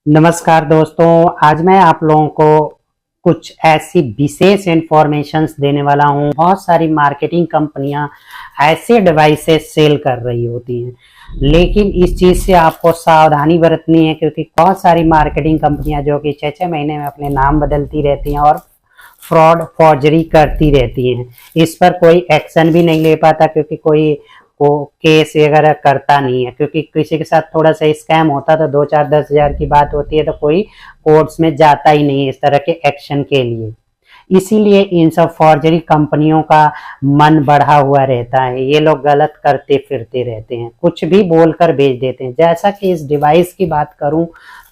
नमस्कार दोस्तों, आज मैं आप लोगों को कुछ ऐसी विशेष इंफॉर्मेशंस देने वाला हूं। बहुत सारी मार्केटिंग कंपनियां ऐसे डिवाइसेस सेल कर रही होती हैं, लेकिन इस चीज से आपको सावधानी बरतनी है क्योंकि बहुत सारी मार्केटिंग कंपनियां जो कि 6-6 महीने में अपने नाम बदलती रहती हैं और फ्रॉड फॉर्जरी करती रहती हैं। इस पर कोई एक्शन भी नहीं ले पाता क्योंकि कोई को केस वगैरह करता नहीं है, क्योंकि किसी के साथ थोड़ा सा स्कैम होता तो 2-4-10 हज़ार की बात होती है तो कोई कोर्ट्स में जाता ही नहीं है इस तरह के एक्शन के लिए। इसीलिए इन सब फॉर्जरी कंपनियों का मन बढ़ा हुआ रहता है। ये लोग गलत करते फिरते रहते हैं, कुछ भी बोलकर बेच देते हैं। जैसा कि इस डिवाइस की बात करूं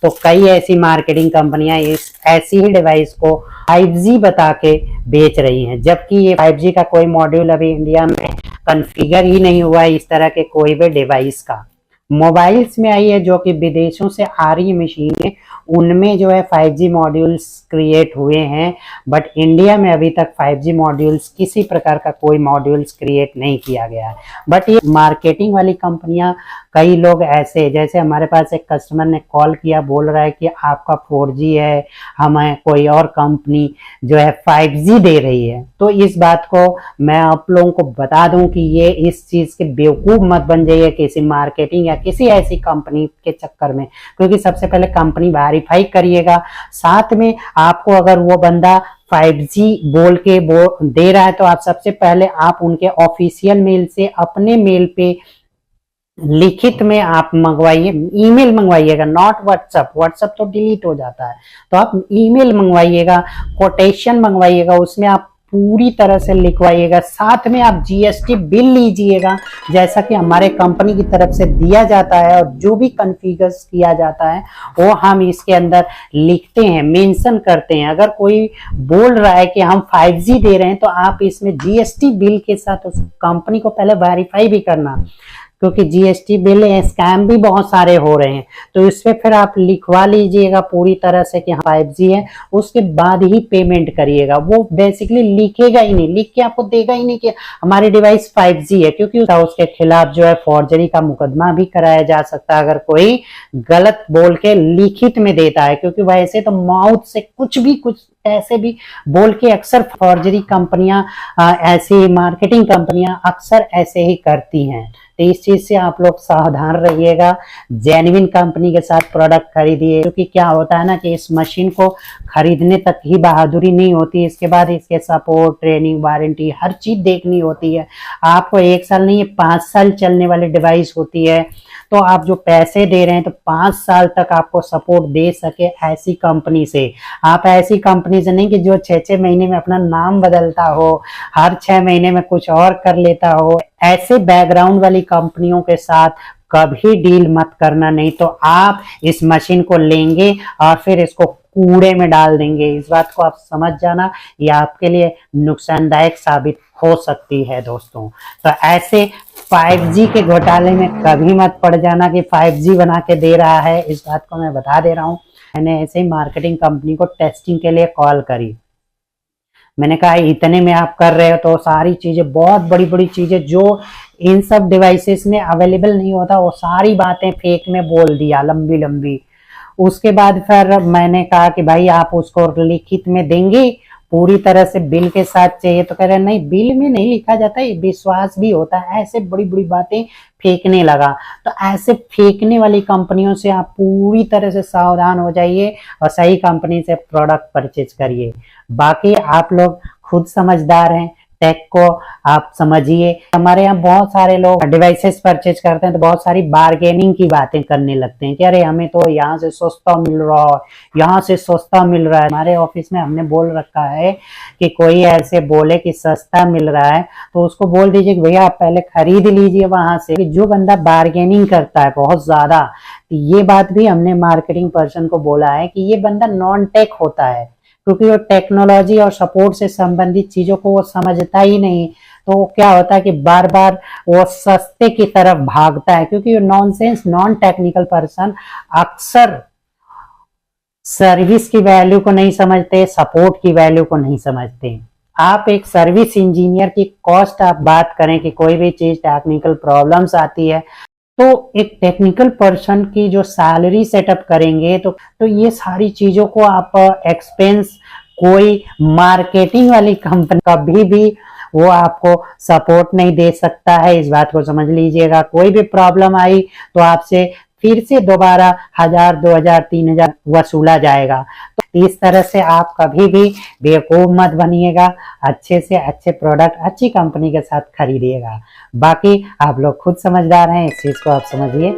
तो कई ऐसी मार्केटिंग कंपनियां इस ऐसी ही डिवाइस को 5G बता के बेच रही हैं, जबकि ये 5G का कोई मॉड्यूल अभी इंडिया में कॉन्फ़िगर ही नहीं हुआ है इस तरह के कोई भी डिवाइस का। मोबाइल्स में आई है जो कि विदेशों से आ रही मशीनें, उनमें जो है 5G मॉड्यूल्स क्रिएट हुए हैं, बट इंडिया में अभी तक 5G मॉड्यूल्स किसी प्रकार का कोई मॉड्यूल्स क्रिएट नहीं किया गया है। बट ये मार्केटिंग वाली कंपनियां, कई लोग ऐसे, जैसे हमारे पास एक कस्टमर ने कॉल किया, बोल रहा है कि आपका 4G है, हमें कोई और कंपनी जो है 5G दे रही है। तो इस बात को मैं आप लोगों को बता दूं कि ये इस चीज के बेवकूफ मत बन जाइए किसी मार्केटिंग या किसी ऐसी कंपनी के चक्कर में, क्योंकि सबसे पहले कंपनी वेरीफाई करिएगा। साथ में आपको अगर वो बंदा 5G बोल के दे रहा है तो आप सबसे पहले आप उनके ऑफिशियल मेल से अपने मेल पे लिखित में आप मंगवाइए, ईमेल मंगवाइएगा, नॉट व्हाट्सएप। व्हाट्सएप तो डिलीट हो जाता है, तो आप ईमेल मंगवाइएगा, कोटेशन मंगवाइएगा, उसमें आप पूरी तरह से लिखवाइएगा। साथ में आप जीएसटी बिल लीजिएगा, जैसा कि हमारे कंपनी की तरफ से दिया जाता है, और जो भी कॉन्फ़िगर किया जाता है वो हम इसके अंदर लिखते हैं, मेंशन करते हैं। अगर कोई बोल रहा है कि हम 5G दे रहे हैं तो आप इसमें जीएसटी बिल के साथ उस कंपनी को पहले वेरीफाई भी करना, क्योंकि जीएसटी बिल स्कैम भी बहुत सारे हो रहे हैं। तो इसमें फिर आप लिखवा लीजिएगा पूरी तरह से कि 5G है, उसके बाद ही पेमेंट करिएगा। वो बेसिकली लिखेगा ही नहीं, लिख के आपको देगा ही नहीं कि हमारी डिवाइस 5G है, क्योंकि उसके खिलाफ जो है फॉर्जरी का मुकदमा भी कराया जा सकता है अगर कोई गलत बोल के लिखित में देता है। क्योंकि वैसे तो माउथ से कुछ ऐसे भी बोल के अक्सर फॉर्जरी कंपनियां, ऐसी मार्केटिंग कंपनियां अक्सर ऐसे ही करती हैं। तो इस चीज से आप लोग सावधान रहिएगा, जेन्युइन कंपनी के साथ प्रोडक्ट खरीदिए। क्योंकि क्या होता है ना कि इस मशीन को खरीदने तक ही बहादुरी नहीं होती, इसके बाद इसके सपोर्ट, ट्रेनिंग, वारंटी, हर चीज देखनी होती है। आपको 1 साल नहीं, 5 साल चलने वाली डिवाइस होती है। तो आप जो पैसे दे रहे हैं तो 5 साल तक आपको सपोर्ट दे सके ऐसी कंपनी से। आप ऐसी कंपनी से नहीं कि जो 6-6 महीने में अपना नाम बदलता हो, हर 6 महीने में कुछ और कर लेता हो। ऐसे बैकग्राउंड वाली कंपनियों के साथ कभी डील मत करना, नहीं तो आप इस मशीन को लेंगे और फिर इसको कूड़े में डाल देंगे। इस बात को आप समझ जाना, ये आपके लिए नुकसानदायक साबित हो सकती है दोस्तों। तो ऐसे 5G के घोटाले में कभी मत पड़ जाना कि 5G बना के दे रहा है। इस बात को मैं बता दे रहा हूँ। मैंने ऐसे ही मार्केटिंग कंपनी को टेस्टिंग के लिए कॉल करी, मैंने कहा इतने में आप कर रहे हो, तो सारी चीजें, बहुत बड़ी बड़ी चीजें जो इन सब डिवाइसेस में अवेलेबल नहीं होता, वो सारी बातें फेक में बोल दिया, लंबी लंबी। उसके बाद फिर मैंने कहा कि भाई आप उसको लिखित में देंगे, पूरी तरह से बिल के साथ चाहिए। तो कह रहे नहीं, बिल में नहीं लिखा जाता, ये विश्वास भी होता है। ऐसे बड़ी बड़ी बातें फेंकने लगा। तो ऐसे फेंकने वाली कंपनियों से आप पूरी तरह से सावधान हो जाइए और सही कंपनी से प्रोडक्ट परचेज करिए। बाकी आप लोग खुद समझदार हैं, टेक को आप समझिए। हमारे यहाँ बहुत सारे लोग डिवाइसेस परचेज करते हैं तो बहुत सारी बार्गेनिंग की बातें करने लगते हैं कि अरे हमें तो यहाँ से सस्ता मिल रहा है, यहाँ से सस्ता मिल रहा है। हमारे ऑफिस में हमने बोल रखा है कि कोई ऐसे बोले कि सस्ता मिल रहा है तो उसको बोल दीजिए कि भैया आप पहले खरीद लीजिए वहां से। जो बंदा बार्गेनिंग करता है बहुत ज्यादा, तो ये बात भी हमने मार्केटिंग पर्सन को बोला है कि ये बंदा नॉन टेक होता है, क्योंकि वो टेक्नोलॉजी और सपोर्ट से संबंधित चीजों को वो समझता ही नहीं। तो क्या होता है कि बार बार वो सस्ते की तरफ भागता है, क्योंकि नॉनसेंस, नॉन टेक्निकल पर्सन अक्सर सर्विस की वैल्यू को नहीं समझते, सपोर्ट की वैल्यू को नहीं समझते। आप एक सर्विस इंजीनियर की कॉस्ट आप बात करें कि कोई भी चीज टेक्निकल प्रॉब्लम्स आती है तो एक टेक्निकल पर्सन की जो सैलरी सेटअप करेंगे तो ये सारी चीजों को आप एक्सपेंस कोई मार्केटिंग वाली कंपनी कभी भी वो आपको सपोर्ट नहीं दे सकता है। इस बात को समझ लीजिएगा। कोई भी प्रॉब्लम आई तो आपसे फिर से दोबारा 1000, 2000, 3000 वसूला जाएगा। तो इस तरह से आप कभी भी बेवकूफ मत बनिएगा। अच्छे से अच्छे प्रोडक्ट अच्छी कंपनी के साथ खरीदिएगा। बाकी आप लोग खुद समझदार हैं, इस चीज को आप समझिए।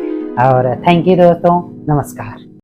और थैंक यू दोस्तों, नमस्कार।